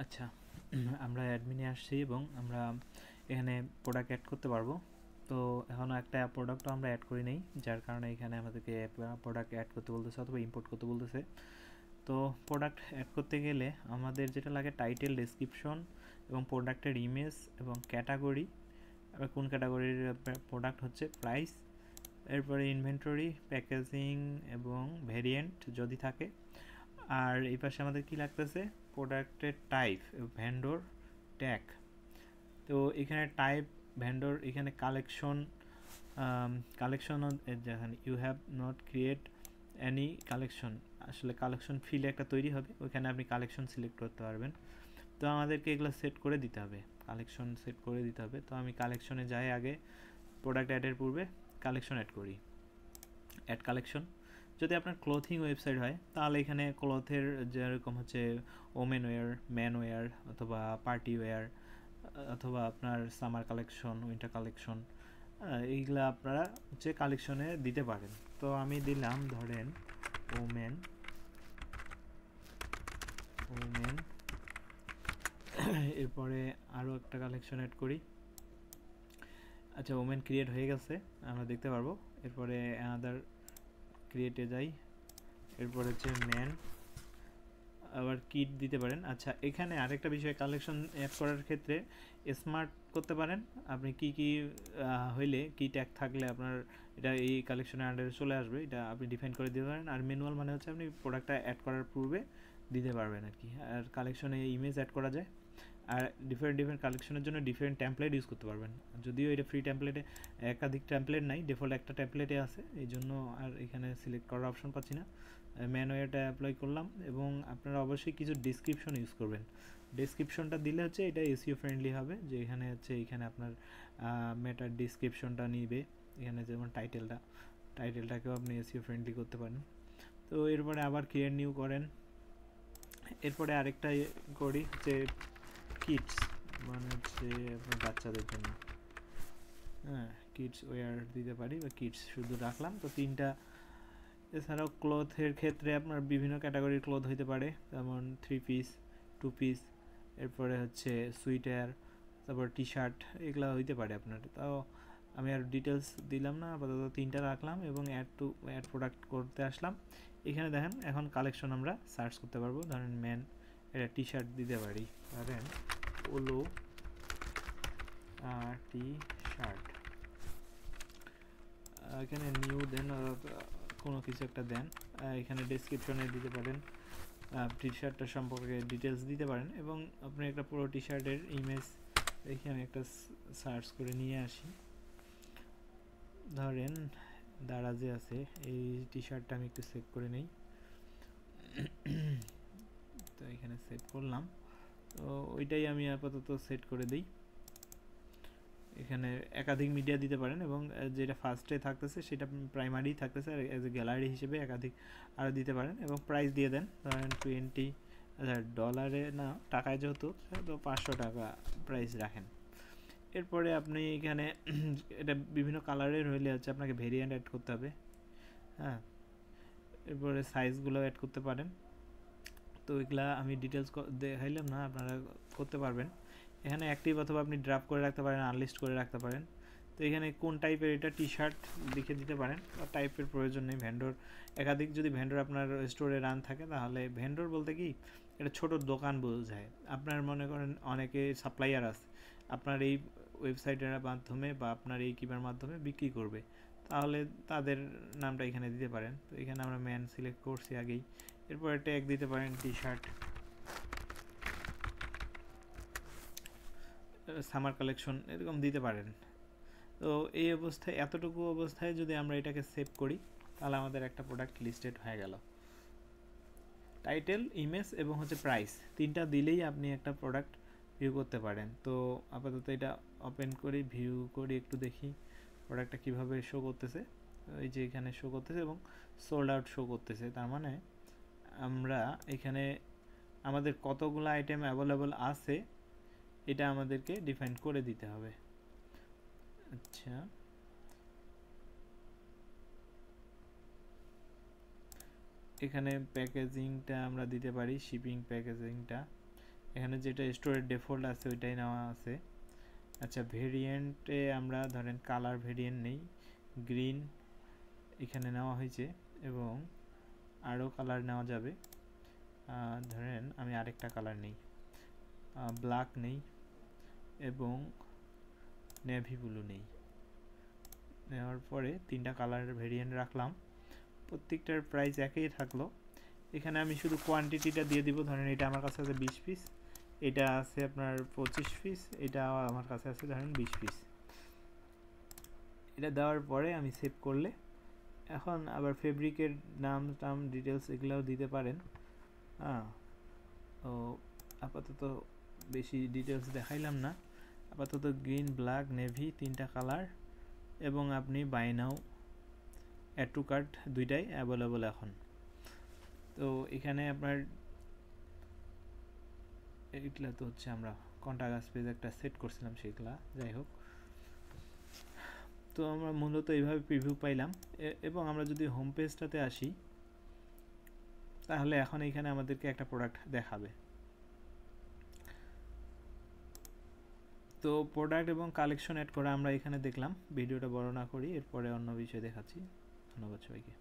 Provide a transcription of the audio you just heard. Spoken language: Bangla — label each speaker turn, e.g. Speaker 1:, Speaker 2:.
Speaker 1: আচ্ছা, আমরা অ্যাডমিনে আসছি এবং আমরা এখানে প্রোডাক্ট অ্যাড করতে পারবো। তো এখনও একটা প্রোডাক্টও আমরা অ্যাড করি নেই, যার কারণে এখানে আমাদেরকে প্রোডাক্ট অ্যাড করতে বলতেছে অথবা ইম্পোর্ট করতে বলতেছে। তো প্রোডাক্ট অ্যাড করতে গেলে আমাদের যেটা লাগে টাইটেল, ডেসক্রিপশন এবং প্রোডাক্টের ইমেজ এবং ক্যাটাগরি। কোন ক্যাটাগরির প্রোডাক্ট হচ্ছে প্রাইস, এরপরে ইনভেন্টরি, প্যাকেজিং এবং ভেরিয়েন্ট যদি থাকে। আর এই পাশে আমাদের কি লাগতেছে, প্রোডাক্টের টাইপ, ভেন্ডর ট্যাগ। তো এখানে টাইপ, ভেন্ডর, এখানে কালেকশন, কালেকশন যেখানে you have not create any collection, আসলে কালেকশন ফিল্ড একটা তৈরি হবে, ওইখানে আপনি কালেকশন সিলেক্ট করতে পারবেন। তো আমাদেরকে এগুলো সেট করে দিতে হবে, কালেকশন সেট করে দিতে হবে। তো আমি কালেকশনে যাই, আগে প্রোডাক্ট অ্যাডের পূর্বে কালেকশন অ্যাড করি, অ্যাড কালেকশন। যদি আপনার ক্লোথিং ওয়েবসাইট হয় তাহলে এখানে ক্লথের যেরকম হচ্ছে ওমেন ওয়্যার, ম্যান ওয়্যার অথবা পার্টি ওয়্যার অথবা আপনার সামার কালেকশন, উইন্টার কালেকশন, এইগুলা আপনারা হচ্ছে কালেকশনে দিতে পারেন। তো আমি দিলাম ধরেন ওমেন, ওমেন। এরপরে আরও একটা কালেকশন অ্যাড করি। আচ্ছা, ওমেন ক্রিয়েট হয়ে গেছে, আমরা দেখতে পারবো। এরপরে অ্যানাদার ক্রিয়েটে যাই, এরপর হচ্ছে ম্যান, আবার কিট দিতে পারেন। আচ্ছা, এখানে আরেকটা বিষয়, কালেকশন অ্যাড করার ক্ষেত্রে স্মার্ট করতে পারেন। আপনি কি কি হইলে, কি ট্যাগ থাকলে আপনার এটা এই কালেকশনের আন্ডারে চলে আসবে, এটা আপনি ডিফাইন করে দিতে পারেন। আর ম্যানুয়াল মানে হচ্ছে আপনি প্রোডাক্টটা অ্যাড করার পূর্বে দিতে পারবেন আর কি। আর কালেকশনে ইমেজ অ্যাড করা যায়। আর ডিফারেন্ট ডিফারেন্ট কালেকশনের জন্য ডিফারেন্ট টেমপ্লেট ইউজ করতে পারবেন। যদিও এটা ফ্রি টেমপ্লেটে একাধিক টেমপ্লেট নাই, ডিফল্ট একটা টেমপ্লেটে আছে, এই জন্য আর এখানে সিলেক্ট করার অপশন পাচ্ছি না। ম্যানুয়ালটা অ্যাপ্লাই করলাম এবং আপনারা অবশ্যই কিছু ডিসক্রিপশন ইউজ করবেন। ডিসক্রিপশনটা দিলে হচ্ছে এটা এসইও ফ্রেন্ডলি হবে, যে এখানে হচ্ছে এখানে আপনার মেটার ডিসক্রিপশনটা নিবে। এখানে যেমন টাইটেলটাকেও আপনি এসইও ফ্রেন্ডলি করতে পারেন। তো এরপরে আবার ক্রিয়েট নিউ করেন। এরপরে আরেকটা করি যে কিডস, মানে হচ্ছে আপনার বাচ্চাদের জন্য, হ্যাঁ, কিডস ওয়্যার দিতে পারি বা কিডস শুধু রাখলাম। তো তিনটা। এছাড়াও ক্লথের ক্ষেত্রে আপনার বিভিন্ন ক্যাটাগরির ক্লথ হইতে পারে, যেমন 3 পিস, 2 পিস, এরপরে হচ্ছে সুইটার, তারপর টি শার্ট, এগুলো হইতে পারে আপনার। তাও আমি আর ডিটেলস দিলাম না, আপাতত তিনটা রাখলাম এবং অ্যাড প্রোডাক্ট করতে আসলাম। এখানে দেখেন এখন কালেকশন আমরা সার্চ করতে পারবো। ধরেন ম্যান, এটা টি শার্ট দিতে পারি, ধরেন ওলো টি শার্ট। এখানে নিউ দেন, কোনো কিছু একটা দেন। এখানে ডেসক্রিপশনে দিতে পারেন, টি শার্টটা সম্পর্কে ডিটেলস দিতে পারেন এবং আপনি একটা পুরো টি শার্টের ইমেজ এখানে একটা সার্চ করে নিয়ে আসি। ধরেন দারাজে আছে, এই টি শার্টটা আমি একটু সেভ করে নেই। তো এখানে সেভ করলাম। তো ওইটাই আমি আপাতত সেট করে দিই। এখানে একাধিক মিডিয়া দিতে পারেন এবং যেটা ফার্স্টে থাকতেছে সেটা প্রাইমারি থাকতেছে, আর এজ এ গ্যালারি হিসেবে একাধিক আরও দিতে পারেন এবং প্রাইস দিয়ে দেন। ধরেন $20, না টাকায় যেহেতু, তো $500 প্রাইস রাখেন। এরপরে আপনি এখানে এটা বিভিন্ন কালারের হইলে হচ্ছে আপনাকে ভেরিয়েন্ট অ্যাড করতে হবে, হ্যাঁ। এরপরে সাইজগুলো অ্যাড করতে পারেন। তো এগুলা আমি ডিটেলস দেখাইলাম না, আপনারা করতে পারবেন। এখানে অ্যাক্টিভ অথবা আপনি ড্রাফট করে রাখতে পারেন, আনলিস্ট করে রাখতে পারেন। তো এখানে কোন টাইপের, এটা টি শার্ট লিখে দিতে পারেন, বা টাইপের প্রয়োজন নেই। ভেন্ডর, একাধিক যদি ভেন্ডর আপনার স্টোরে রান থাকে, তাহলে ভেন্ডর বলতে কি, এটা ছোট দোকান বোঝায়। আপনার মনে করেন অনেকে সাপ্লাইয়ার আছে, আপনার এই ওয়েবসাইটের মাধ্যমে বা আপনার এই কিবার মাধ্যমে বিক্রি করবে, তাহলে তাদের নামটা এখানে দিতে পারেন। তো এখানে আমরা ম্যান সিলেক্ট করছি আগেই। এরপরে ট্যাগ দিতে পারেন টি শার্ট, সামার কালেকশন, এরকম দিতে পারেন। তো এই অবস্থায়, এতটুকু অবস্থায় যদি আমরা এটাকে সেভ করি, তাহলে আমাদের একটা প্রোডাক্ট লিস্টেড হয়ে গেল। টাইটেল, ইমেজ এবং হচ্ছে প্রাইস, তিনটা দিলেই আপনি একটা প্রোডাক্ট ভিউ করতে পারেন। তো আপাতত এটা ওপেন করি, ভিউ করি, একটু দেখি প্রোডাক্টটা কীভাবে শো করতেছে। এই যে এখানে শো করতেছে এবং সোল্ড আউট শো করতেছে, তার মানে আমরা এখানে আমাদের কতগুলো আইটেম অ্যাভেলেবল আছে এটা আমাদেরকে ডিফাইন করে দিতে হবে। আচ্ছা, এখানে প্যাকেজিংটা আমরা দিতে পারি, শিপিং প্যাকেজিংটা। এখানে যেটা স্টোরের ডিফল্ট আছে ওইটাই নেওয়া আছে। আচ্ছা, ভেরিয়েন্টে আমরা ধরেন কালার ভেরিয়েন্ট নেই, গ্রিন এখানে নেওয়া হয়েছে এবং আরও কালার নেওয়া যাবে। ধরেন আমি আরেকটা কালার নেই, ব্ল্যাক নেই এবং নেভি ব্লু নেই। নেওয়ার পরে 3টা কালার ভেরিয়েন্ট রাখলাম, প্রত্যেকটার প্রাইস একই থাকলো। এখানে আমি শুধু কোয়ান্টিটিটা দিয়ে দিব, ধরেন এটা আমার কাছে আছে 20 পিস, এটা আছে আপনার 25 পিস, এটা আমার কাছে আছে ধরেন 20 পিস। এটা দেওয়ার পরে আমি সেভ করলে এখন আবার ফেব্রিকের নাম টাম ডিটেলস এগুলোও দিতে পারেন। তো আপাতত বেশি ডিটেলস দেখাইলাম না, আপাতত গ্রিন, ব্ল্যাক, নেভি 3টা কালার এবং আপনি buy now add to cart দুইটাই অ্যাভেলেবল এখন। তো এখানে আপনার এইগুলা তো হচ্ছে আমরা কন্টাক্ট পেজ একটা সেট করছিলাম সেগুলা, যাই হোক। তো আমরা মূলত এইভাবে প্রিভিউ পাইলাম এবং আমরা যদি হোম পেজটাতে আসি তাহলে এখন এখানে আমাদেরকে একটা প্রোডাক্ট দেখাবে। তো প্রোডাক্ট এবং কালেকশন অ্যাড করা আমরা এখানে দেখলাম। ভিডিওটা বড় না করি, এরপরে অন্য বিষয় দেখাচ্ছি। ধন্যবাদ সবাইকে।